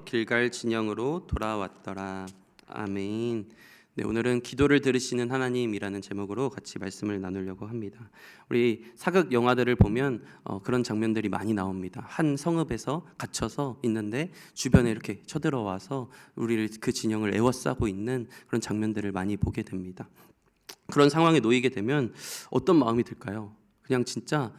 길갈 진영으로 돌아왔더라. 아멘. 네, 오늘은 기도를 들으시는 하나님이라는 제목으로 같이 말씀을 나누려고 합니다. 우리 사극 영화들을 보면 그런 장면들이 많이 나옵니다. 한 성읍에서 갇혀서 있는데 주변에 이렇게 쳐들어와서 우리를 그 진영을 에워싸고 있는 그런 장면들을 많이 보게 됩니다. 그런 상황에 놓이게 되면 어떤 마음이 들까요? 그냥 진짜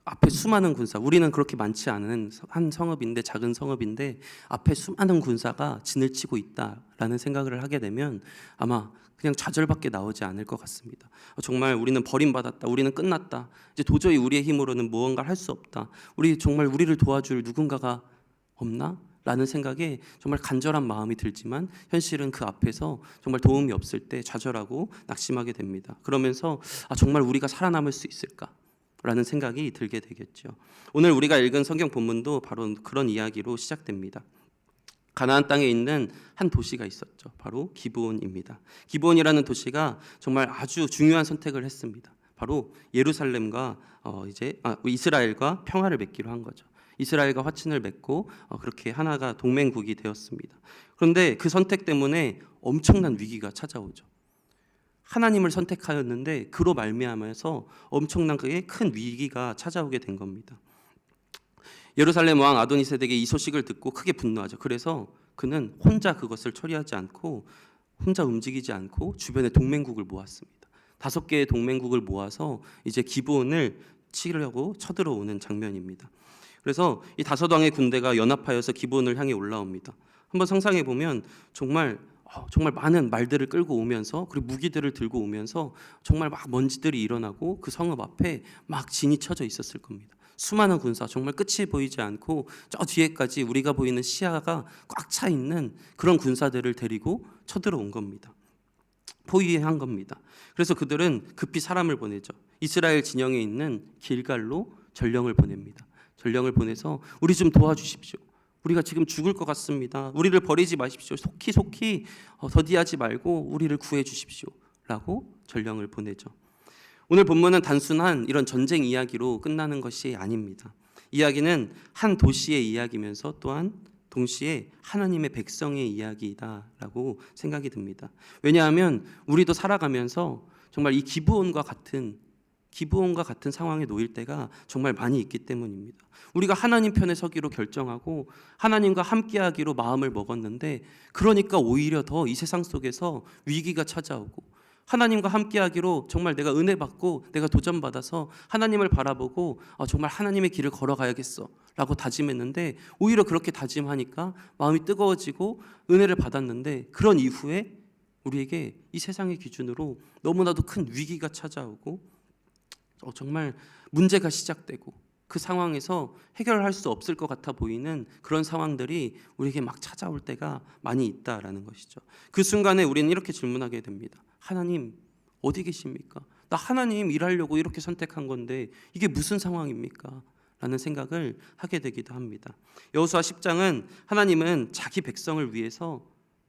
앞에 수많은 군사, 우리는 그렇게 많지 않은 한 성읍인데, 작은 성읍인데 앞에 수많은 군사가 진을 치고 있다라는 생각을 하게 되면 아마 그냥 좌절밖에 나오지 않을 것 같습니다. 정말 우리는 버림받았다, 우리는 끝났다, 이제 도저히 우리의 힘으로는 무언가를 할 수 없다, 우리 정말 우리를 도와줄 누군가가 없나? 라는 생각에 정말 간절한 마음이 들지만 현실은 그 앞에서 정말 도움이 없을 때 좌절하고 낙심하게 됩니다. 그러면서 정말 우리가 살아남을 수 있을까? 라는 생각이 들게 되겠죠. 오늘 우리가 읽은 성경 본문도 바로 그런 이야기로 시작됩니다. 가나안 땅에 있는 한 도시가 있었죠. 바로 기브온입니다. 기브온이라는 도시가 정말 아주 중요한 선택을 했습니다. 바로 예루살렘과 이스라엘과 평화를 맺기로 한 거죠. 이스라엘과 화친을 맺고 그렇게 하나가 동맹국이 되었습니다. 그런데 그 선택 때문에 엄청난 위기가 찾아오죠. 하나님을 선택하였는데 그로 말미암아서 엄청나게 큰 위기가 찾아오게 된 겁니다. 예루살렘 왕 아도니세덱이 이 소식을 듣고 크게 분노하죠. 그래서 그는 혼자 그것을 처리하지 않고, 혼자 움직이지 않고 주변에 동맹국을 모았습니다. 5개의 동맹국을 모아서 이제 기브온을 치려고 쳐들어오는 장면입니다. 그래서 이 5왕의 군대가 연합하여서 기브온을 향해 올라옵니다. 한번 상상해 보면 정말 많은 말들을 끌고 오면서, 그리고 무기들을 들고 오면서 정말 막 먼지들이 일어나고 그 성읍 앞에 막 진이 쳐져 있었을 겁니다. 수많은 군사, 정말 끝이 보이지 않고 저 뒤에까지 우리가 보이는 시야가 꽉 차 있는 그런 군사들을 데리고 쳐들어온 겁니다. 포위한 겁니다. 그래서 그들은 급히 사람을 보내죠. 이스라엘 진영에 있는 길갈로 전령을 보냅니다. 전령을 보내서 우리 좀 도와주십시오. 우리가 지금 죽을 것 같습니다. 우리를 버리지 마십시오. 속히 더디하지 말고 우리를 구해 주십시오. 라고 전령을 보내죠. 오늘 본문은 단순한 이런 전쟁 이야기로 끝나는 것이 아닙니다. 이야기는 한 도시의 이야기면서 또한 동시에 하나님의 백성의 이야기다라고 생각이 듭니다. 왜냐하면 우리도 살아가면서 정말 이 기브온과 같은 상황에 놓일 때가 정말 많이 있기 때문입니다. 우리가 하나님 편에 서기로 결정하고 하나님과 함께하기로 마음을 먹었는데, 그러니까 오히려 더 이 세상 속에서 위기가 찾아오고, 하나님과 함께하기로 정말 내가 은혜 받고 내가 도전받아서 하나님을 바라보고 정말 하나님의 길을 걸어가야겠어 라고 다짐했는데, 오히려 그렇게 다짐하니까 마음이 뜨거워지고 은혜를 받았는데, 그런 이후에 우리에게 이 세상의 기준으로 너무나도 큰 위기가 찾아오고 정말 문제가 시작되고 그 상황에서 해결할 수 없을 것 같아 보이는 그런 상황들이 우리에게 막 찾아올 때가 많이 있다라는 것이죠. 그 순간에 우리는 이렇게 질문하게 됩니다. 하나님 어디 계십니까? 나 하나님 일하려고 이렇게 선택한 건데 이게 무슨 상황입니까? 라는 생각을 하게 되기도 합니다. 여호수아 10장은 하나님은 자기 백성을 위해서,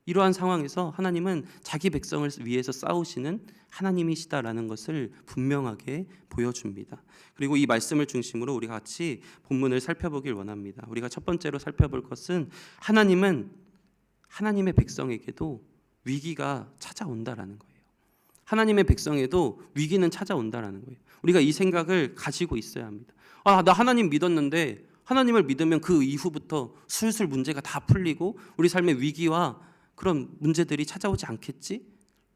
이러한 상황에서 하나님은 자기 백성을 위해서 싸우시는 하나님이시다라는 것을 분명하게 보여줍니다. 그리고 이 말씀을 중심으로 우리가 같이 본문을 살펴보길 원합니다. 우리가 첫 번째로 살펴볼 것은 하나님은 하나님의 백성에게도 위기가 찾아온다라는 거예요. 하나님의 백성에도 위기는 찾아온다라는 거예요. 우리가 이 생각을 가지고 있어야 합니다. 나 하나님 믿었는데, 하나님을 믿으면 그 이후부터 슬슬 문제가 다 풀리고 우리 삶의 위기와 그런 문제들이 찾아오지 않겠지?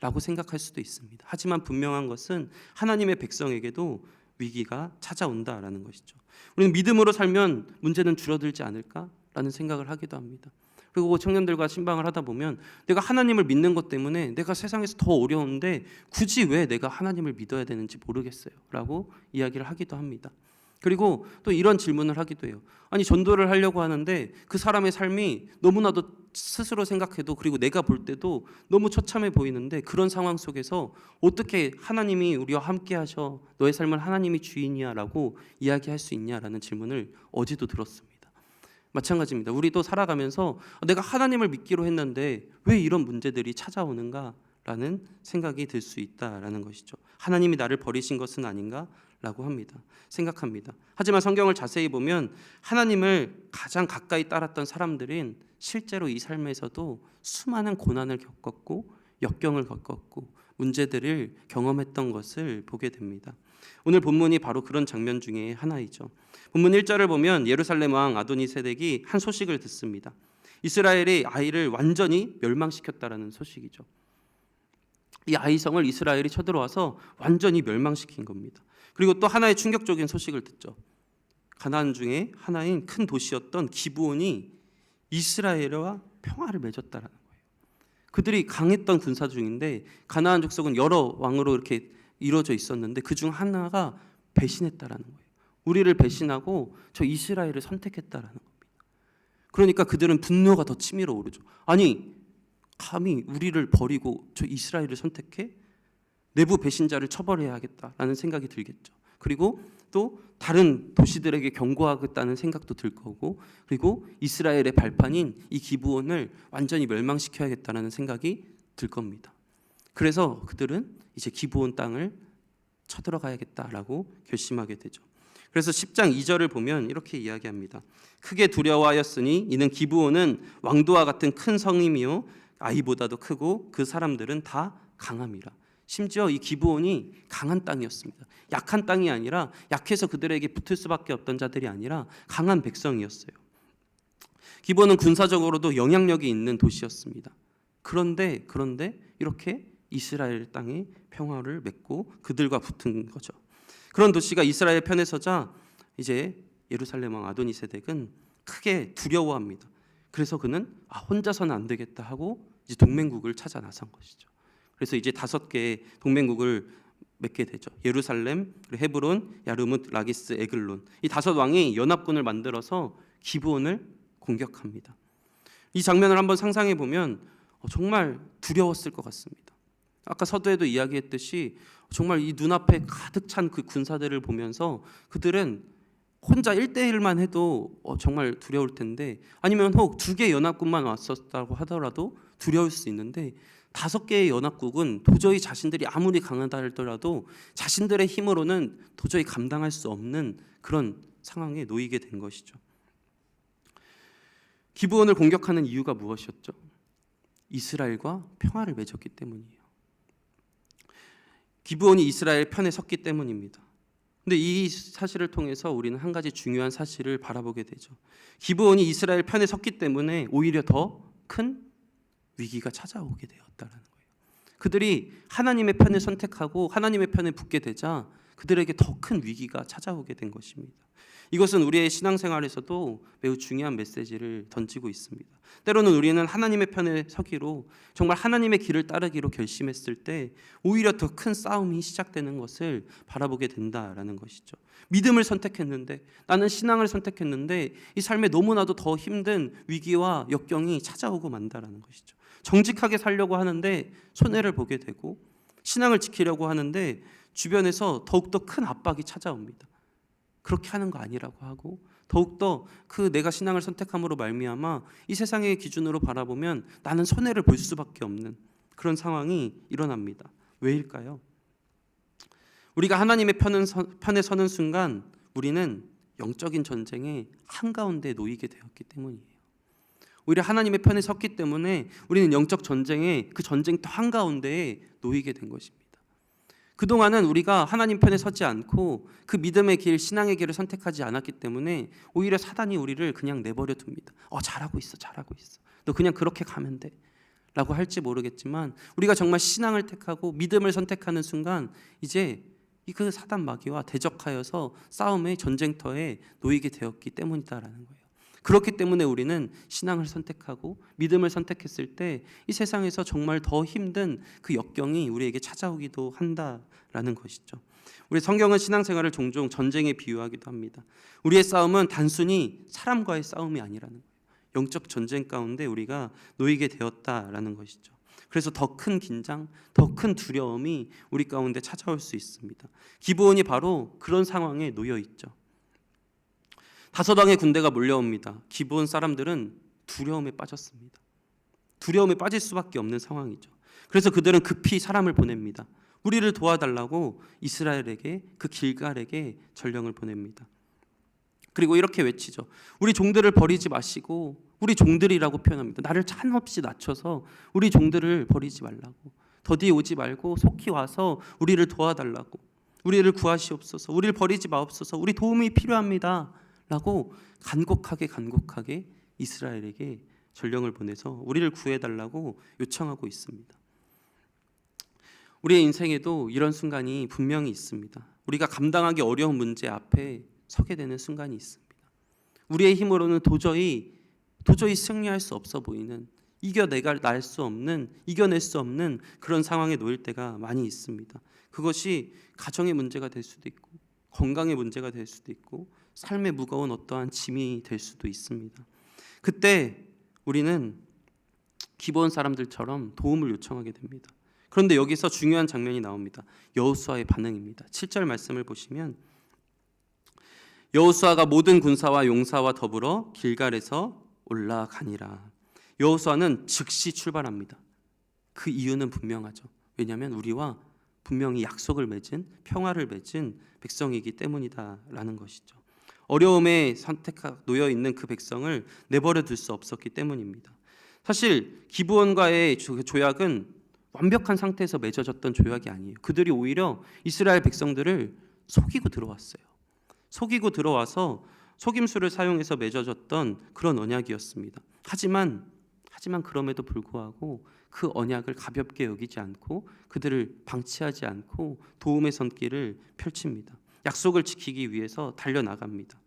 라고 생각할 수도 있습니다. 하지만 분명한 것은 하나님의 백성에게도 위기가 찾아온다라는 것이죠. 우리는 믿음으로 살면 문제는 줄어들지 않을까라는 생각을 하기도 합니다. 그리고 청년들과 신방을 하다 보면 내가 하나님을 믿는 것 때문에 내가 세상에서 더 어려운데 굳이 왜 내가 하나님을 믿어야 되는지 모르겠어요 라고 이야기를 하기도 합니다. 그리고 또 이런 질문을 하기도 해요. 아니, 전도를 하려고 하는데 그 사람의 삶이 너무나도 스스로 생각해도, 그리고 내가 볼 때도 너무 처참해 보이는데, 그런 상황 속에서 어떻게 하나님이 우리와 함께 하셔, 너의 삶은 하나님이 주인이야 라고 이야기할 수 있냐라는 질문을 어제도 들었습니다. 마찬가지입니다. 우리도 살아가면서 내가 하나님을 믿기로 했는데 왜 이런 문제들이 찾아오는가 라는 생각이 들 수 있다라는 것이죠. 하나님이 나를 버리신 것은 아닌가 라고 합니다. 생각합니다. 하지만 성경을 자세히 보면 하나님을 가장 가까이 따랐던 사람들은 실제로 이 삶에서도 수많은 고난을 겪었고 역경을 겪었고 문제들을 경험했던 것을 보게 됩니다. 오늘 본문이 바로 그런 장면 중에 하나이죠. 본문 1절을 보면 예루살렘 왕 아도니세덱이 한 소식을 듣습니다. 이스라엘이 아이를 완전히 멸망시켰다라는 소식이죠. 이 아이성을 이스라엘이 쳐들어와서 완전히 멸망시킨 겁니다. 그리고 또 하나의 충격적인 소식을 듣죠. 가나안 중에 하나인 큰 도시였던 기브온이 이스라엘과 평화를 맺었다라는 거예요. 그들이 강했던 군사 중인데 가나안 족속은 여러 왕으로 이렇게 이루어져 있었는데 그중 하나가 배신했다라는 거예요. 우리를 배신하고 저 이스라엘을 선택했다라는 겁니다. 그러니까 그들은 분노가 더 치밀어 오르죠. 아니 감히 우리를 버리고 저 이스라엘을 선택해? 내부 배신자를 처벌해야겠다라는 생각이 들겠죠. 그리고 또 다른 도시들에게 경고하겠다는 생각도 들 거고, 그리고 이스라엘의 발판인 이 기브온을 완전히 멸망시켜야겠다는 생각이 들 겁니다. 그래서 그들은 이제 기브온 땅을 쳐들어가야겠다라고 결심하게 되죠. 그래서 10장 2절을 보면 이렇게 이야기합니다. 크게 두려워하였으니 이는 기브온은 왕도와 같은 큰 성임이요 아이보다도 크고 그 사람들은 다 강함이라. 심지어 이 기브온이 강한 땅이었습니다. 약한 땅이 아니라 약해서 그들에게 붙을 수밖에 없던 자들이 아니라 강한 백성이었어요. 기브온은 군사적으로도 영향력이 있는 도시였습니다. 그런데 이렇게 이스라엘 땅에 평화를 맺고 그들과 붙은 거죠. 그런 도시가 이스라엘 편에 서자 이제 예루살렘 왕 아도니세덱은 크게 두려워합니다. 그래서 그는 혼자서는 안 되겠다 하고 이제 동맹국을 찾아 나선 것이죠. 그래서 이제 5개의 동맹국을 맺게 되죠. 예루살렘, 헤브론, 야르뭇, 라기스, 에글론. 이 5 왕이 연합군을 만들어서 기브온을 공격합니다. 이 장면을 한번 상상해 보면 정말 두려웠을 것 같습니다. 아까 서두에도 이야기했듯이 정말 이 눈앞에 가득 찬 그 군사들을 보면서 그들은 혼자 1대1만 해도 정말 두려울 텐데, 아니면 혹 2개 연합군만 왔었다고 하더라도 두려울 수 있는데 5개의 연합국은 도저히 자신들이 아무리 강하다 할더라도 자신들의 힘으로는 도저히 감당할 수 없는 그런 상황에 놓이게 된 것이죠. 기브온을 공격하는 이유가 무엇이었죠? 이스라엘과 평화를 맺었기 때문이에요. 기브온이 이스라엘 편에 섰기 때문입니다. 근데 이 사실을 통해서 우리는 한 가지 중요한 사실을 바라보게 되죠. 기브온이 이스라엘 편에 섰기 때문에 오히려 더 큰 위기가 찾아오게 되었다는 거예요. 그들이 하나님의 편을 선택하고 하나님의 편에 붙게 되자 그들에게 더 큰 위기가 찾아오게 된 것입니다. 이것은 우리의 신앙생활에서도 매우 중요한 메시지를 던지고 있습니다. 때로는 우리는 하나님의 편에 서기로 정말 하나님의 길을 따르기로 결심했을 때 오히려 더 큰 싸움이 시작되는 것을 바라보게 된다라는 것이죠. 믿음을 선택했는데, 나는 신앙을 선택했는데 이 삶에 너무나도 더 힘든 위기와 역경이 찾아오고 만다라는 것이죠. 정직하게 살려고 하는데 손해를 보게 되고, 신앙을 지키려고 하는데 주변에서 더욱더 큰 압박이 찾아옵니다. 그렇게 하는 거 아니라고 하고, 더욱더 그 내가 신앙을 선택함으로 말미암아 이 세상의 기준으로 바라보면 나는 손해를 볼 수밖에 없는 그런 상황이 일어납니다. 왜일까요? 우리가 하나님의 편에 서는 순간 우리는 영적인 전쟁의 한가운데 놓이게 되었기 때문이에요. 오히려 하나님의 편에 섰기 때문에 우리는 영적 전쟁의 그 전쟁터 한가운데에 놓이게 된 것입니다. 그동안은 우리가 하나님 편에 서지 않고 그 믿음의 길, 신앙의 길을 선택하지 않았기 때문에 오히려 사단이 우리를 그냥 내버려 둡니다. 잘하고 있어. 너 그냥 그렇게 가면 돼 라고 할지 모르겠지만, 우리가 정말 신앙을 택하고 믿음을 선택하는 순간 이제 그 사단 마귀와 대적하여서 싸움의 전쟁터에 놓이게 되었기 때문이다라는 거예요. 그렇기 때문에 우리는 신앙을 선택하고 믿음을 선택했을 때 이 세상에서 정말 더 힘든 그 역경이 우리에게 찾아오기도 한다라는 것이죠. 우리 성경은 신앙생활을 종종 전쟁에 비유하기도 합니다. 우리의 싸움은 단순히 사람과의 싸움이 아니라는 거예요. 영적 전쟁 가운데 우리가 놓이게 되었다라는 것이죠. 그래서 더 큰 긴장, 더 큰 두려움이 우리 가운데 찾아올 수 있습니다. 기브온이 바로 그런 상황에 놓여 있죠. 5왕의 군대가 몰려옵니다. 기브온 사람들은 두려움에 빠졌습니다. 두려움에 빠질 수밖에 없는 상황이죠. 그래서 그들은 급히 사람을 보냅니다. 우리를 도와달라고 이스라엘에게, 그 길갈에게 전령을 보냅니다. 그리고 이렇게 외치죠. 우리 종들을 버리지 마시고, 우리 종들이라고 표현합니다. 나를 한없이 낮춰서 우리 종들을 버리지 말라고, 더디 오지 말고 속히 와서 우리를 도와달라고, 우리를 구하시옵소서, 우리를 버리지 마옵소서, 우리 도움이 필요합니다 라고 간곡하게 이스라엘에게 전령을 보내서 우리를 구해달라고 요청하고 있습니다. 우리의 인생에도 이런 순간이 분명히 있습니다. 우리가 감당하기 어려운 문제 앞에 서게 되는 순간이 있습니다. 우리의 힘으로는 도저히 승리할 수 없어 보이는, 이겨낼 수 없는 그런 상황에 놓일 때가 많이 있습니다. 그것이 가정의 문제가 될 수도 있고, 건강의 문제가 될 수도 있고, 삶의 무거운 어떠한 짐이 될 수도 있습니다. 그때 우리는 기브온 사람들처럼 도움을 요청하게 됩니다. 그런데 여기서 중요한 장면이 나옵니다. 여호수아의 반응입니다. 7절 말씀을 보시면, 여호수아가 모든 군사와 용사와 더불어 길갈에서 올라가니라. 여호수아는 즉시 출발합니다. 그 이유는 분명하죠. 왜냐하면 우리와 분명히 약속을 맺은, 평화를 맺은 백성이기 때문이다라는 것이죠. 어려움에 놓여 있는 그 백성을 내버려 둘 수 없었기 때문입니다. 사실 기브온과의 조약은 완벽한 상태에서 맺어졌던 조약이 아니에요. 그들이 오히려 이스라엘 백성들을 속이고 들어왔어요. 속이고 들어와서 속임수를 사용해서 맺어졌던 그런 언약이었습니다. 하지만 그럼에도 불구하고 그 언약을 가볍게 여기지 않고 그들을 방치하지 않고 도움의 손길을 펼칩니다. 약속을 지키기 위해서 달려나갑니다.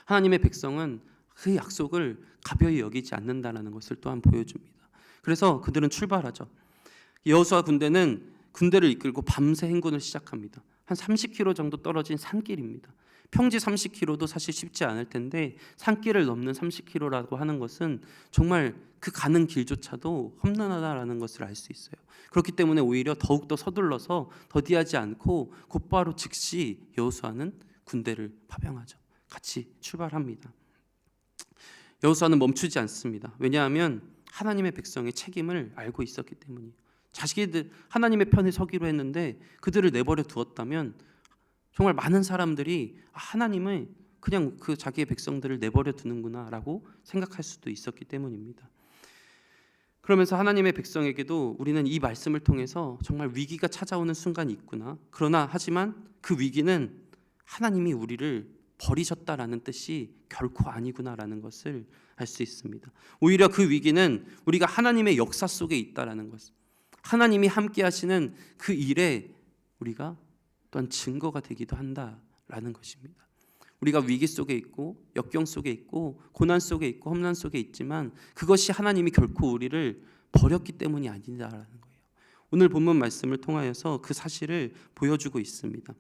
하나님의 백성은 그 약속을 가벼이 여기지 않는다는 것을 또한 보여줍니다. 그래서 그들은 출발하죠. 여호수아 군대는 군대를 이끌고 밤새 행군을 시작합니다. 한 30km 정도 떨어진 산길입니다. 평지 30km도 사실 쉽지 않을 텐데 산길을 넘는 30km라고 하는 것은 정말 그 가는 길조차도 험난하다라는 것을 알 수 있어요. 그렇기 때문에 오히려 더욱더 서둘러서 더디하지 않고 곧바로 즉시 여호수아는 군대를 파병하죠. 같이 출발합니다. 여호수아는 멈추지 않습니다. 왜냐하면 하나님의 백성의 책임을 알고 있었기 때문이에요. 자기들 하나님의 편에 서기로 했는데 그들을 내버려 두었다면 정말 많은 사람들이 하나님은 그냥 그 자기의 백성들을 내버려 두는구나라고 생각할 수도 있었기 때문입니다. 그러면서 하나님의 백성에게도 우리는 이 말씀을 통해서 정말 위기가 찾아오는 순간이 있구나. 하지만 그 위기는 하나님이 우리를 버리셨다라는 뜻이 결코 아니구나라는 것을 알 수 있습니다. 오히려 그 위기는 우리가 하나님의 역사 속에 있다라는 것, 하나님이 함께 하시는 그 일에 우리가 또한 증거가 되기도 한다라는 것입니다. 우리가 위기 속에 있고 역경 속에 있고 고난 속에 있고 험난 속에 있지만 그것이 하나님이 결코 우리를 버렸기 때문이 아니다라는 거예요. 오늘 본문 말씀을 통하여서 그 사실을 보여주고 있습니다.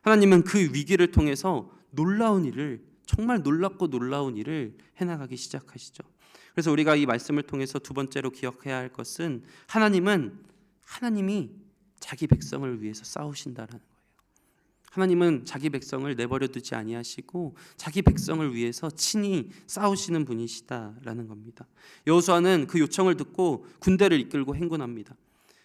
하나님은 그 위기를 통해서 놀라운 일을, 정말 놀랍고 놀라운 일을 해나가기 시작하시죠. 그래서 우리가 이 말씀을 통해서 두 번째로 기억해야 할 것은 하나님이 자기 백성을 위해서 싸우신다라는 거예요. 하나님은 자기 백성을 내버려 두지 아니하시고 자기 백성을 위해서 친히 싸우시는 분이시다라는 겁니다. 여호수아는 그 요청을 듣고 군대를 이끌고 행군합니다.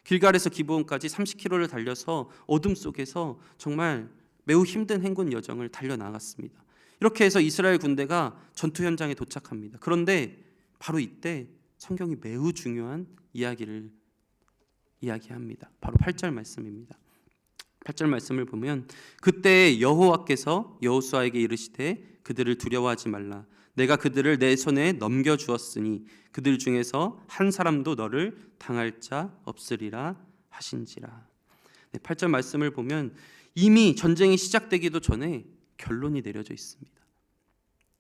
길갈에서 기브온까지 30km를 달려서 어둠 속에서 정말 매우 힘든 행군 여정을 달려나갔습니다. 이렇게 해서 이스라엘 군대가 전투 현장에 도착합니다. 그런데 바로 이때 성경이 매우 중요한 이야기를 이야기합니다. 바로 8절 말씀입니다. 8절 말씀을 보면, 그때 여호와께서 여호수아에게 이르시되 그들을 두려워하지 말라. 내가 그들을 내 손에 넘겨주었으니 그들 중에서 한 사람도 너를 당할 자 없으리라 하신지라. 8절 말씀을 보면 이미 전쟁이 시작되기도 전에 결론이 내려져 있습니다.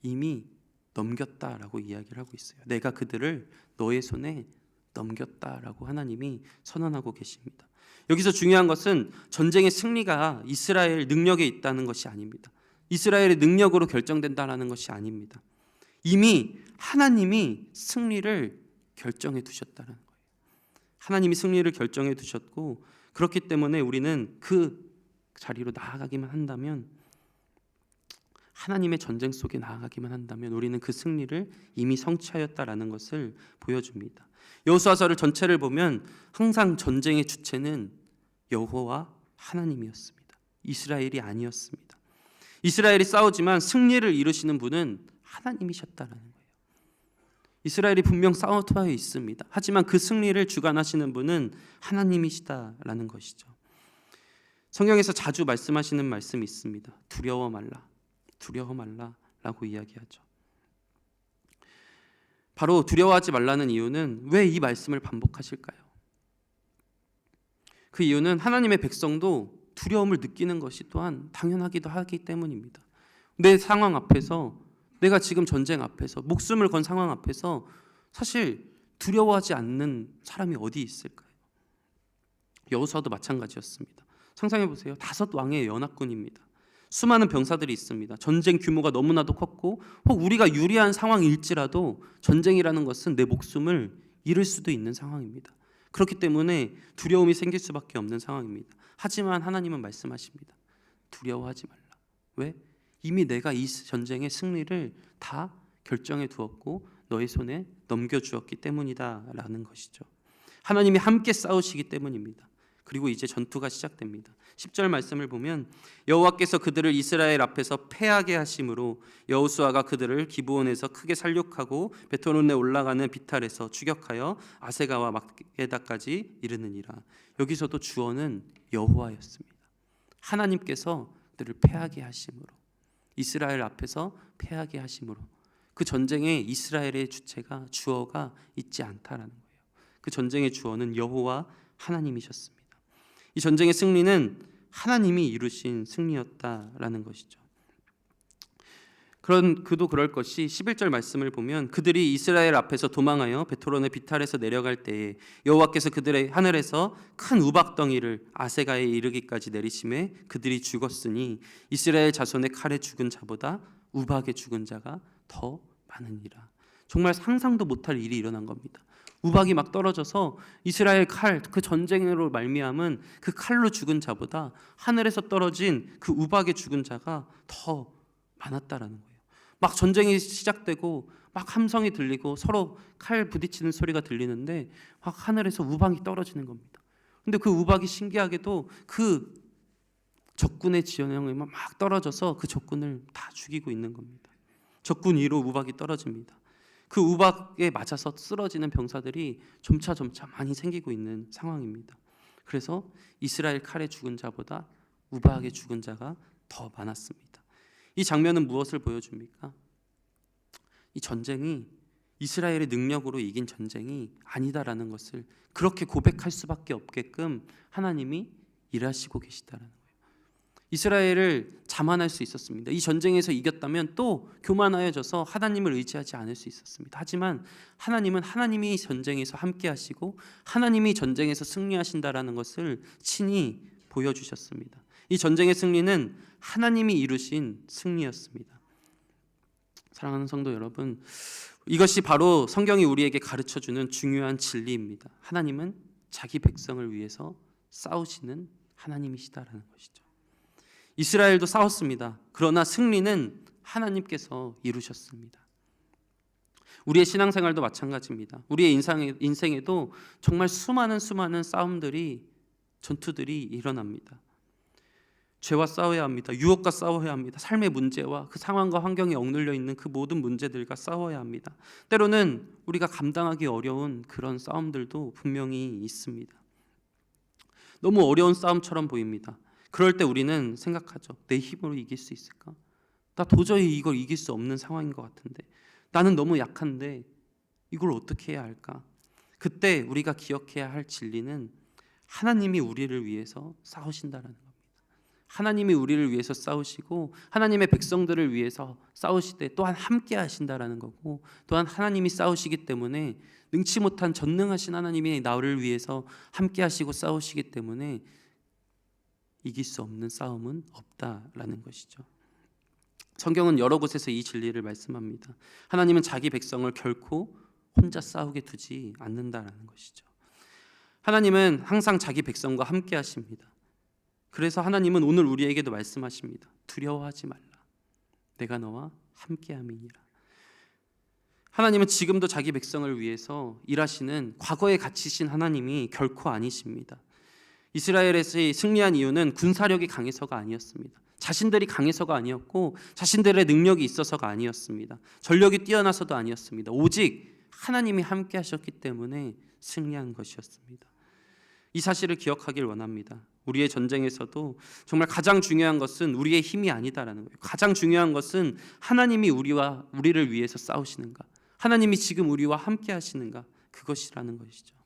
이미 넘겼다라고 이야기를 하고 있어요. 내가 그들을 너의 손에 넘겼다라고 하나님이 선언하고 계십니다. 여기서 중요한 것은 전쟁의 승리가 이스라엘 능력에 있다는 것이 아닙니다. 이스라엘의 능력으로 결정된다는 것이 아닙니다. 이미 하나님이 승리를 결정해 두셨다는 거예요. 하나님이 승리를 결정해 두셨고, 그렇기 때문에 우리는 그 자리로 나아가기만 한다면, 하나님의 전쟁 속에 나아가기만 한다면 우리는 그 승리를 이미 성취하였다라는 것을 보여줍니다. 여호수아서를 전체를 보면 항상 전쟁의 주체는 여호와 하나님이었습니다. 이스라엘이 아니었습니다. 이스라엘이 싸우지만 승리를 이루시는 분은 하나님이셨다라는 거예요. 이스라엘이 분명 싸워야 있습니다. 하지만 그 승리를 주관하시는 분은 하나님이시다라는 것이죠. 성경에서 자주 말씀하시는 말씀이 있습니다. 두려워 말라, 두려워 말라라고 이야기하죠. 바로 두려워하지 말라는 이유는 왜 이 말씀을 반복하실까요? 그 이유는 하나님의 백성도 두려움을 느끼는 것이 또한 당연하기도 하기 때문입니다. 내 상황 앞에서, 내가 지금 전쟁 앞에서, 목숨을 건 상황 앞에서 사실 두려워하지 않는 사람이 어디 있을까요? 여호수아도 마찬가지였습니다. 상상해 보세요. 5 왕의 연합군입니다. 수많은 병사들이 있습니다. 전쟁 규모가 너무나도 컸고 혹 우리가 유리한 상황일지라도 전쟁이라는 것은 내 목숨을 잃을 수도 있는 상황입니다. 그렇기 때문에 두려움이 생길 수밖에 없는 상황입니다. 하지만 하나님은 말씀하십니다. 두려워하지 말라. 왜? 이미 내가 이 전쟁의 승리를 다 결정해 두었고 너의 손에 넘겨주었기 때문이다 라는 것이죠. 하나님이 함께 싸우시기 때문입니다. 그리고 이제 전투가 시작됩니다. 10절 말씀을 보면 여호와께서 그들을 이스라엘 앞에서 패하게 하심으로 여호수아가 그들을 기브온에서 크게 살육하고 베토론에 올라가는 비탈에서 추격하여 아세가와 막게다까지 이르느니라. 여기서도 주어는 여호와였습니다. 하나님께서 그들을 패하게 하심으로, 이스라엘 앞에서 패하게 하심으로, 그 전쟁에 이스라엘의 주체가 주어가 있지 않다라는 거예요. 그 전쟁의 주어는 여호와 하나님이셨습니다. 이 전쟁의 승리는 하나님이 이루신 승리였다라는 것이죠. 그도 그럴 것이 11절 말씀을 보면 그들이 이스라엘 앞에서 도망하여 베토론의 비탈에서 내려갈 때에 여호와께서 그들의 하늘에서 큰 우박덩이를 아세가에 이르기까지 내리심에 그들이 죽었으니 이스라엘 자손의 칼에 죽은 자보다 우박에 죽은 자가 더 많으니라. 정말 상상도 못할 일이 일어난 겁니다. 우박이 막 떨어져서 이스라엘 칼, 그 전쟁으로 말미암은 그 칼로 죽은 자보다 하늘에서 떨어진 그 우박에 죽은 자가 더 많았다라는 거예요. 막 전쟁이 시작되고 막 함성이 들리고 서로 칼 부딪히는 소리가 들리는데 막 하늘에서 우박이 떨어지는 겁니다. 근데 그 우박이 신기하게도 그 적군의 지형에 막 떨어져서 그 적군을 다 죽이고 있는 겁니다. 적군 위로 우박이 떨어집니다. 그 우박에 맞아서 쓰러지는 병사들이 점차 많이 생기고 있는 상황입니다. 그래서 이스라엘 칼에 죽은 자보다 우박에 죽은 자가 더 많았습니다. 이 장면은 무엇을 보여줍니까? 이 전쟁이 이스라엘의 능력으로 이긴 전쟁이 아니다라는 것을 그렇게 고백할 수밖에 없게끔 하나님이 일하시고 계시다라는 거예요. 이스라엘을 자만할 수 있었습니다. 이 전쟁에서 이겼다면 또 교만하여져서 하나님을 의지하지 않을 수 있었습니다. 하지만 하나님은 하나님이 전쟁에서 함께 하시고 하나님이 전쟁에서 승리하신다라는 것을 친히 보여주셨습니다. 이 전쟁의 승리는 하나님이 이루신 승리였습니다. 사랑하는 성도 여러분, 이것이 바로 성경이 우리에게 가르쳐주는 중요한 진리입니다. 하나님은 자기 백성을 위해서 싸우시는 하나님이시다라는 것이죠. 이스라엘도 싸웠습니다. 그러나 승리는 하나님께서 이루셨습니다. 우리의 신앙생활도 마찬가지입니다. 우리의 인생에도 정말 수많은 싸움들이, 전투들이 일어납니다. 죄와 싸워야 합니다. 유혹과 싸워야 합니다. 삶의 문제와 그 상황과 환경에 억눌려 있는 그 모든 문제들과 싸워야 합니다. 때로는 우리가 감당하기 어려운 그런 싸움들도 분명히 있습니다. 너무 어려운 싸움처럼 보입니다. 그럴 때 우리는 생각하죠. 내 힘으로 이길 수 있을까? 나 도저히 이걸 이길 수 없는 상황인 것 같은데, 나는 너무 약한데 이걸 어떻게 해야 할까? 그때 우리가 기억해야 할 진리는 하나님이 우리를 위해서 싸우신다라는 겁니다. 하나님이 우리를 위해서 싸우시고 하나님의 백성들을 위해서 싸우시되 또한 함께 하신다라는 거고, 또한 하나님이 싸우시기 때문에 능치 못한 전능하신 하나님이 나를 위해서 함께 하시고 싸우시기 때문에 이길 수 없는 싸움은 없다라는 것이죠. 성경은 여러 곳에서 이 진리를 말씀합니다. 하나님은 자기 백성을 결코 혼자 싸우게 두지 않는다라는 것이죠. 하나님은 항상 자기 백성과 함께 하십니다. 그래서 하나님은 오늘 우리에게도 말씀하십니다. 두려워하지 말라. 내가 너와 함께 함이니라. 하나님은 지금도 자기 백성을 위해서 일하시는 과거에 갇히신 하나님이 결코 아니십니다. 이스라엘에서 승리한 이유는 군사력이 강해서가 아니었습니다. 자신들이 강해서가 아니었고 자신들의 능력이 있어서가 아니었습니다. 전력이 뛰어나서도 아니었습니다. 오직 하나님이 함께 하셨기 때문에 승리한 것이었습니다. 이 사실을 기억하길 원합니다. 우리의 전쟁에서도 정말 가장 중요한 것은 우리의 힘이 아니다라는 거예요. 가장 중요한 것은 하나님이 우리를 위해서 싸우시는가, 하나님이 지금 우리와 함께 하시는가, 그것이라는 것이죠.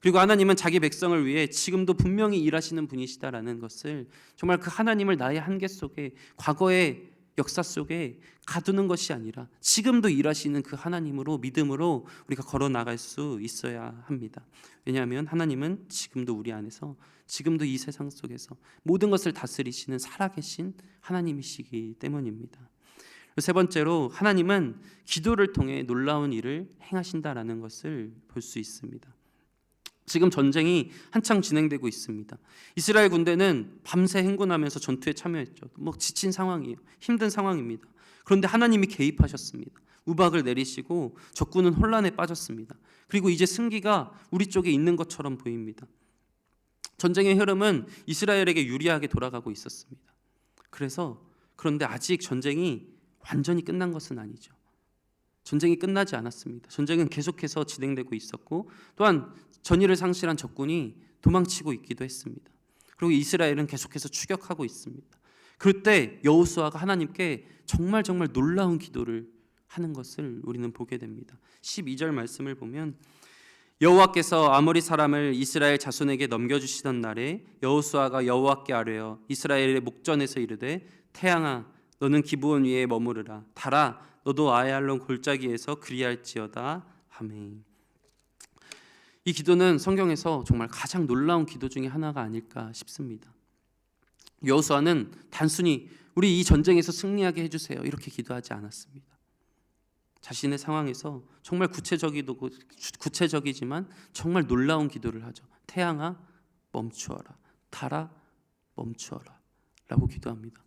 그리고 하나님은 자기 백성을 위해 지금도 분명히 일하시는 분이시다라는 것을 정말 그 하나님을 나의 한계 속에, 과거의 역사 속에 가두는 것이 아니라 지금도 일하시는 그 하나님으로, 믿음으로 우리가 걸어 나갈 수 있어야 합니다. 왜냐하면 하나님은 지금도 우리 안에서, 지금도 이 세상 속에서 모든 것을 다스리시는 살아계신 하나님이시기 때문입니다. 세 번째로, 하나님은 기도를 통해 놀라운 일을 행하신다라는 것을 볼 수 있습니다. 지금 전쟁이 한창 진행되고 있습니다. 이스라엘 군대는 밤새 행군하면서 전투에 참여했죠. 지친 상황이에요. 힘든 상황입니다. 그런데 하나님이 개입하셨습니다. 우박을 내리시고 적군은 혼란에 빠졌습니다. 그리고 이제 승기가 우리 쪽에 있는 것처럼 보입니다. 전쟁의 흐름은 이스라엘에게 유리하게 돌아가고 있었습니다. 그런데 아직 전쟁이 완전히 끝난 것은 아니죠. 전쟁이 끝나지 않았습니다. 전쟁은 계속해서 진행되고 있었고, 또한 전의를 상실한 적군이 도망치고 있기도 했습니다. 그리고 이스라엘은 계속해서 추격하고 있습니다. 그때 여호수아가 하나님께 정말 놀라운 기도를 하는 것을 우리는 보게 됩니다. 12절 말씀을 보면, 여호와께서 아모리 사람을 이스라엘 자손에게 넘겨주시던 날에 여호수아가 여호와께 아뢰어 이스라엘의 목전에서 이르되, 태양아 너는 기브온 위에 머무르라, 달아 너도 아얄론 골짜기에서 그리할지어다. 아멘. 이 기도는 성경에서 정말 가장 놀라운 기도 중에 하나가 아닐까 싶습니다. 여호수아는 단순히 우리 이 전쟁에서 승리하게 해주세요 이렇게 기도하지 않았습니다. 자신의 상황에서 정말 구체적이지만 정말 놀라운 기도를 하죠. 태양아 멈추어라, 달아 멈추어라 라고 기도합니다.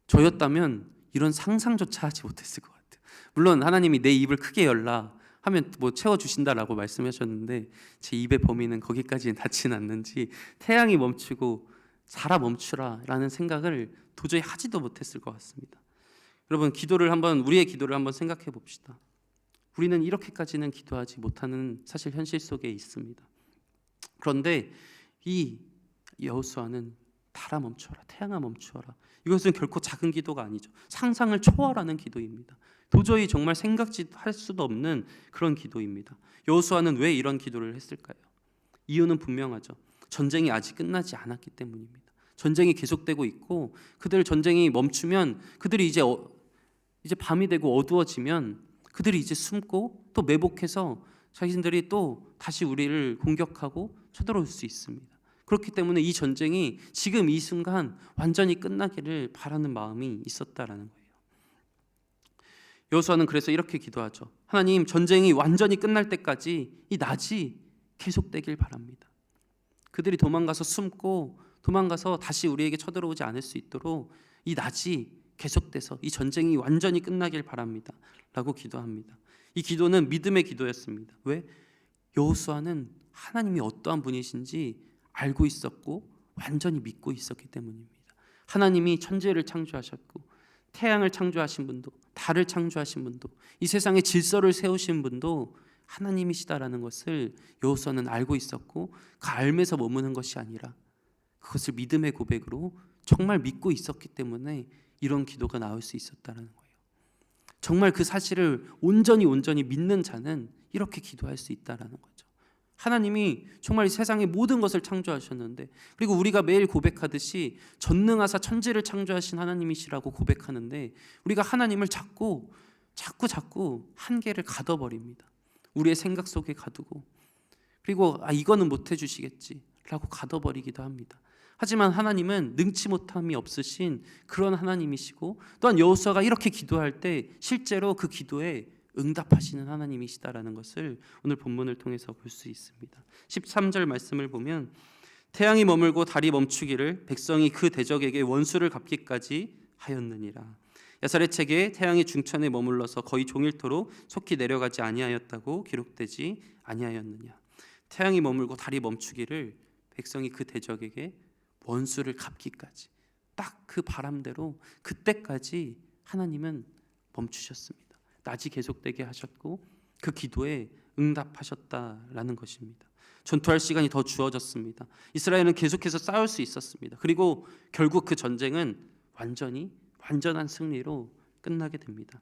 저였다면 이런 상상조차 하지 못했을 것 같아요. 물론 하나님이 내 입을 크게 열라 하면 채워주신다라고 말씀하셨는데, 제 입의 범위는 거기까지는 닿지는 않는지 태양이 멈추고 달아 멈추라 라는 생각을 도저히 하지도 못했을 것 같습니다. 여러분, 우리의 기도를 한번 생각해 봅시다. 우리는 이렇게까지는 기도하지 못하는 사실 현실 속에 있습니다. 그런데 이 여호수아는 달아 멈추어라, 태양아 멈추어라, 이것은 결코 작은 기도가 아니죠. 상상을 초월하는 기도입니다. 도저히 정말 생각할 수도 없는 그런 기도입니다. 여호수아는 왜 이런 기도를 했을까요? 이유는 분명하죠. 전쟁이 아직 끝나지 않았기 때문입니다. 전쟁이 계속되고 있고, 전쟁이 멈추면 그들이 이제 밤이 되고 어두워지면 그들이 이제 숨고 또 매복해서 자신들이 또 다시 우리를 공격하고 쳐들어올 수 있습니다. 그렇기 때문에 이 전쟁이 지금 이 순간 완전히 끝나기를 바라는 마음이 있었다라는 거예요. 여호수아는 그래서 이렇게 기도하죠. 하나님, 전쟁이 완전히 끝날 때까지 이 낮이 계속되길 바랍니다. 그들이 도망가서 숨고 도망가서 다시 우리에게 쳐들어오지 않을 수 있도록 이 낮이 계속돼서 이 전쟁이 완전히 끝나길 바랍니다 라고 기도합니다. 이 기도는 믿음의 기도였습니다. 왜? 여호수아는 하나님이 어떠한 분이신지 알고 있었고 완전히 믿고 있었기 때문입니다. 하나님이 천지를 창조하셨고 태양을 창조하신 분도, 달을 창조하신 분도, 이 세상의 질서를 세우신 분도 하나님이시다라는 것을 여호수아는 알고 있었고, 그 알면서 머무는 것이 아니라 그것을 믿음의 고백으로 정말 믿고 있었기 때문에 이런 기도가 나올 수 있었다는 거예요. 정말 그 사실을 온전히 믿는 자는 이렇게 기도할 수 있다라는 거죠. 하나님이 정말 이 세상의 모든 것을 창조하셨는데, 그리고 우리가 매일 고백하듯이 전능하사 천지를 창조하신 하나님이시라고 고백하는데, 우리가 하나님을 자꾸 한계를 가둬버립니다. 우리의 생각 속에 가두고, 그리고 이거는 못 해주시겠지 라고 가둬버리기도 합니다. 하지만 하나님은 능치 못함이 없으신 그런 하나님이시고, 또한 여호수아가 이렇게 기도할 때 실제로 그 기도에 응답하시는 하나님이시다라는 것을 오늘 본문을 통해서 볼 수 있습니다. 13절 말씀을 보면, 태양이 머물고 달이 멈추기를 백성이 그 대적에게 원수를 갚기까지 하였느니라. 야사렛책에 태양이 중천에 머물러서 거의 종일토록 속히 내려가지 아니하였다고 기록되지 아니하였느냐. 태양이 머물고 달이 멈추기를 백성이 그 대적에게 원수를 갚기까지 딱 그 바람대로 그때까지 하나님은 멈추셨습니다. 낮이 계속되게 하셨고 그 기도에 응답하셨다라는 것입니다. 전투할 시간이 더 주어졌습니다. 이스라엘은 계속해서 싸울 수 있었습니다. 그리고 결국 그 전쟁은 완전한 승리로 끝나게 됩니다.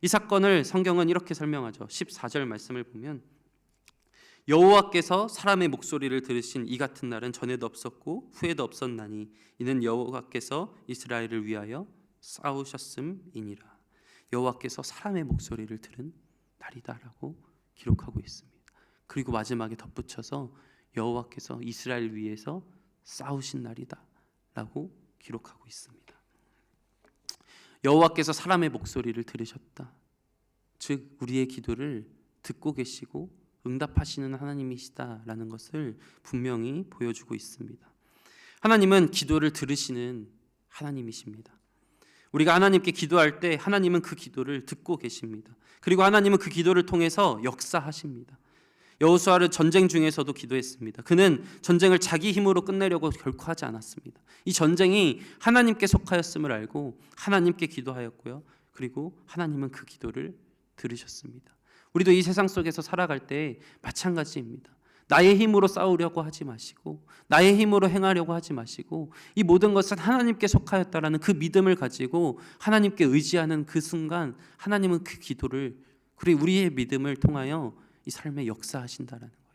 이 사건을 성경은 이렇게 설명하죠. 14절 말씀을 보면 여호와께서 사람의 목소리를 들으신 이 같은 날은 전에도 없었고 후에도 없었나니 이는 여호와께서 이스라엘을 위하여 싸우셨음이니라. 여호와께서 사람의 목소리를 들은 날이다라고 기록하고 있습니다. 그리고 마지막에 덧붙여서 여호와께서 이스라엘 위해서 싸우신 날이다라고 기록하고 있습니다. 여호와께서 사람의 목소리를 들으셨다. 즉 우리의 기도를 듣고 계시고 응답하시는 하나님이시다라는 것을 분명히 보여주고 있습니다. 하나님은 기도를 들으시는 하나님이십니다. 우리가 하나님께 기도할 때 하나님은 그 기도를 듣고 계십니다. 그리고 하나님은 그 기도를 통해서 역사하십니다. 여호수아는 전쟁 중에서도 기도했습니다. 그는 전쟁을 자기 힘으로 끝내려고 결코 하지 않았습니다. 이 전쟁이 하나님께 속하였음을 알고 하나님께 기도하였고요. 그리고 하나님은 그 기도를 들으셨습니다. 우리도 이 세상 속에서 살아갈 때 마찬가지입니다. 나의 힘으로 싸우려고 하지 마시고 나의 힘으로 행하려고 하지 마시고 이 모든 것은 하나님께 속하였다라는 그 믿음을 가지고 하나님께 의지하는 그 순간 하나님은 그 기도를 그리고 우리의 믿음을 통하여 이 삶에 역사하신다라는 거예요.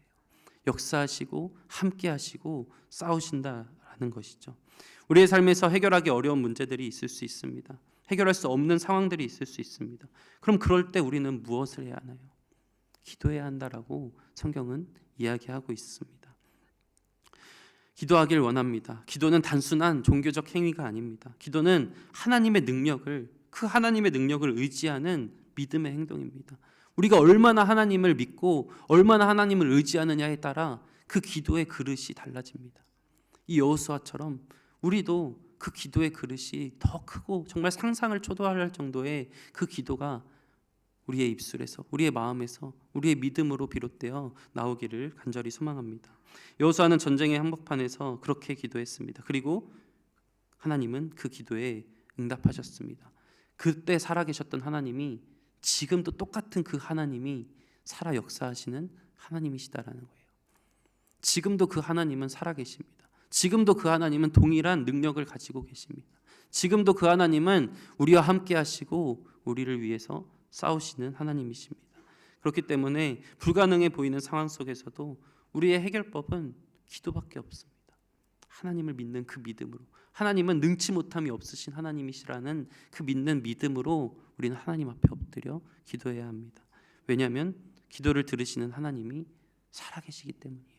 역사하시고 함께하시고 싸우신다라는 것이죠. 우리의 삶에서 해결하기 어려운 문제들이 있을 수 있습니다. 해결할 수 없는 상황들이 있을 수 있습니다. 그럼 그럴 때 우리는 무엇을 해야 하나요? 기도해야 한다라고 성경은 이야기하고 있습니다. 기도하길 원합니다. 기도는 단순한 종교적 행위가 아닙니다. 기도는 하나님의 능력을 그 하나님의 능력을 의지하는 믿음의 행동입니다. 우리가 얼마나 하나님을 믿고 얼마나 하나님을 의지하느냐에 따라 그 기도의 그릇이 달라집니다. 이 여호수아처럼 우리도 그 기도의 그릇이 더 크고 정말 상상을 초월할 정도의 그 기도가 우리의 입술에서 우리의 마음에서 우리의 믿음으로 비롯되어 나오기를 간절히 소망합니다. 여호수아는 전쟁의 한복판에서 그렇게 기도했습니다. 그리고 하나님은 그 기도에 응답하셨습니다. 그때 살아계셨던 하나님이 지금도 똑같은 그 하나님이 살아 역사하시는 하나님이시다라는 거예요. 지금도 그 하나님은 살아계십니다. 지금도 그 하나님은 동일한 능력을 가지고 계십니다. 지금도 그 하나님은 우리와 함께 하시고 우리를 위해서 싸우시는 하나님이십니다. 그렇기 때문에 불가능해 보이는 상황 속에서도 우리의 해결법은 기도밖에 없습니다. 하나님을 믿는 그 믿음으로, 하나님은 능치 못함이 없으신 하나님이시라는 그 믿는 믿음으로 우리는 하나님 앞에 엎드려 기도해야 합니다. 왜냐하면 기도를 들으시는 하나님이 살아계시기 때문이에요.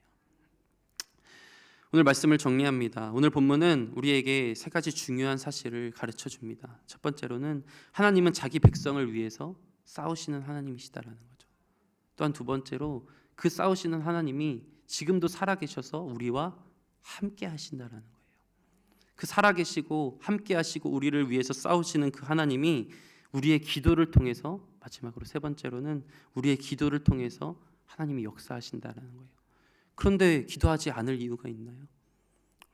오늘 말씀을 정리합니다. 오늘 본문은 우리에게 세 가지 중요한 사실을 가르쳐 줍니다. 첫 번째로는 하나님은 자기 백성을 위해서 싸우시는 하나님이시다라는 거죠. 또한 두 번째로 그 싸우시는 하나님이 지금도 살아계셔서 우리와 함께 하신다라는 거예요. 그 살아계시고 함께 하시고 우리를 위해서 싸우시는 그 하나님이 우리의 기도를 통해서, 마지막으로 세 번째로는 우리의 기도를 통해서 하나님이 역사하신다라는 거예요. 그런데 기도하지 않을 이유가 있나요?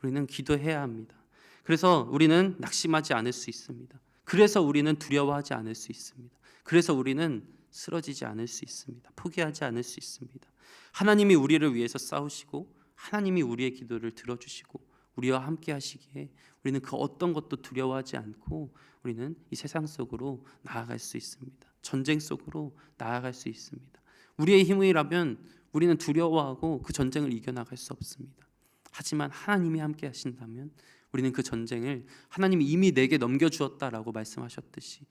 우리는 기도해야 합니다. 그래서 우리는 낙심하지 않을 수 있습니다. 그래서 우리는 두려워하지 않을 수 있습니다. 그래서 우리는 쓰러지지 않을 수 있습니다. 포기하지 않을 수 있습니다. 하나님이 우리를 위해서 싸우시고 하나님이 우리의 기도를 들어주시고 우리와 함께 하시기에 우리는 그 어떤 것도 두려워하지 않고 우리는 이 세상 속으로 나아갈 수 있습니다. 전쟁 속으로 나아갈 수 있습니다. 우리의 힘이라면 우리는 두려워하고 그 전쟁을 이겨나갈 수 없습니다. 하지만 하나님이 함께 하신다면 우리는 그 전쟁을 하나님이 이미 내게 넘겨주었다라고 말씀하셨듯이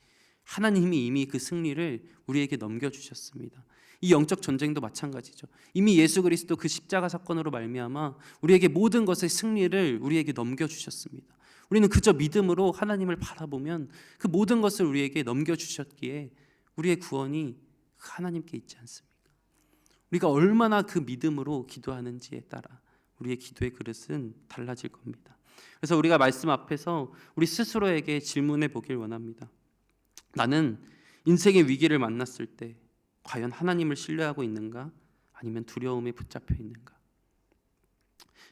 하나님이 이미 그 승리를 우리에게 넘겨주셨습니다. 이 영적 전쟁도 마찬가지죠. 이미 예수 그리스도 그 십자가 사건으로 말미암아 우리에게 모든 것의 승리를 우리에게 넘겨주셨습니다. 우리는 그저 믿음으로 하나님을 바라보면 그 모든 것을 우리에게 넘겨주셨기에 우리의 구원이 하나님께 있지 않습니까? 우리가 얼마나 그 믿음으로 기도하는지에 따라 우리의 기도의 그릇은 달라질 겁니다. 그래서 우리가 말씀 앞에서 우리 스스로에게 질문해 보길 원합니다. 나는 인생의 위기를 만났을 때 과연 하나님을 신뢰하고 있는가? 아니면 두려움에 붙잡혀 있는가?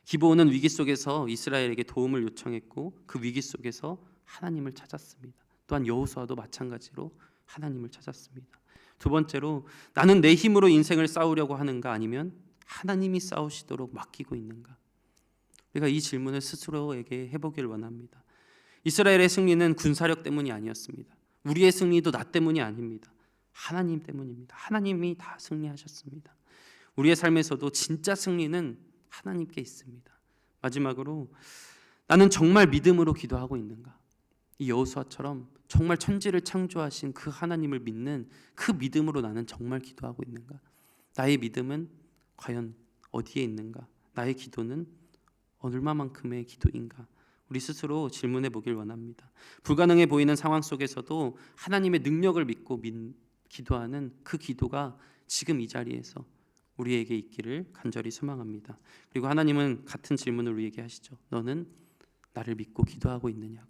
기브온은 위기 속에서 이스라엘에게 도움을 요청했고 그 위기 속에서 하나님을 찾았습니다. 또한 여호수아도 마찬가지로 하나님을 찾았습니다. 두 번째로, 나는 내 힘으로 인생을 싸우려고 하는가, 아니면 하나님이 싸우시도록 맡기고 있는가? 우리가 이 질문을 스스로에게 해보길 원합니다. 이스라엘의 승리는 군사력 때문이 아니었습니다. 우리의 승리도 나 때문이 아닙니다. 하나님 때문입니다. 하나님이 다 승리하셨습니다. 우리의 삶에서도 진짜 승리는 하나님께 있습니다. 마지막으로, 나는 정말 믿음으로 기도하고 있는가? 이 여호수아처럼 정말 천지를 창조하신 그 하나님을 믿는 그 믿음으로 나는 정말 기도하고 있는가? 나의 믿음은 과연 어디에 있는가? 나의 기도는 얼마만큼의 기도인가? 우리 스스로 질문해 보길 원합니다. 불가능해 보이는 상황 속에서도 하나님의 능력을 믿고 기도하는 그 기도가 지금 이 자리에서 우리에게 있기를 간절히 소망합니다. 그리고 하나님은 같은 질문을 우리에게 하시죠. 너는 나를 믿고 기도하고 있느냐고.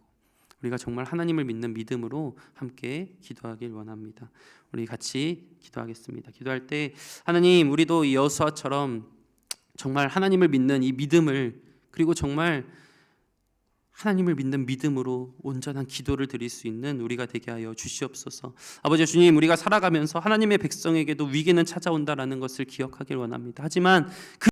우리가 정말 하나님을 믿는 믿음으로 함께 기도하길 원합니다. 우리 같이 기도하겠습니다. 기도할 때, 하나님, 우리도 이 여호수아처럼 정말 하나님을 믿는 이 믿음을, 그리고 정말 하나님을 믿는 믿음으로 온전한 기도를 드릴 수 있는 우리가 되게 하여 주시옵소서. 아버지 주님, 우리가 살아가면서 하나님의 백성에게도 위기는 찾아온다라는 것을 기억하길 원합니다. 하지만 그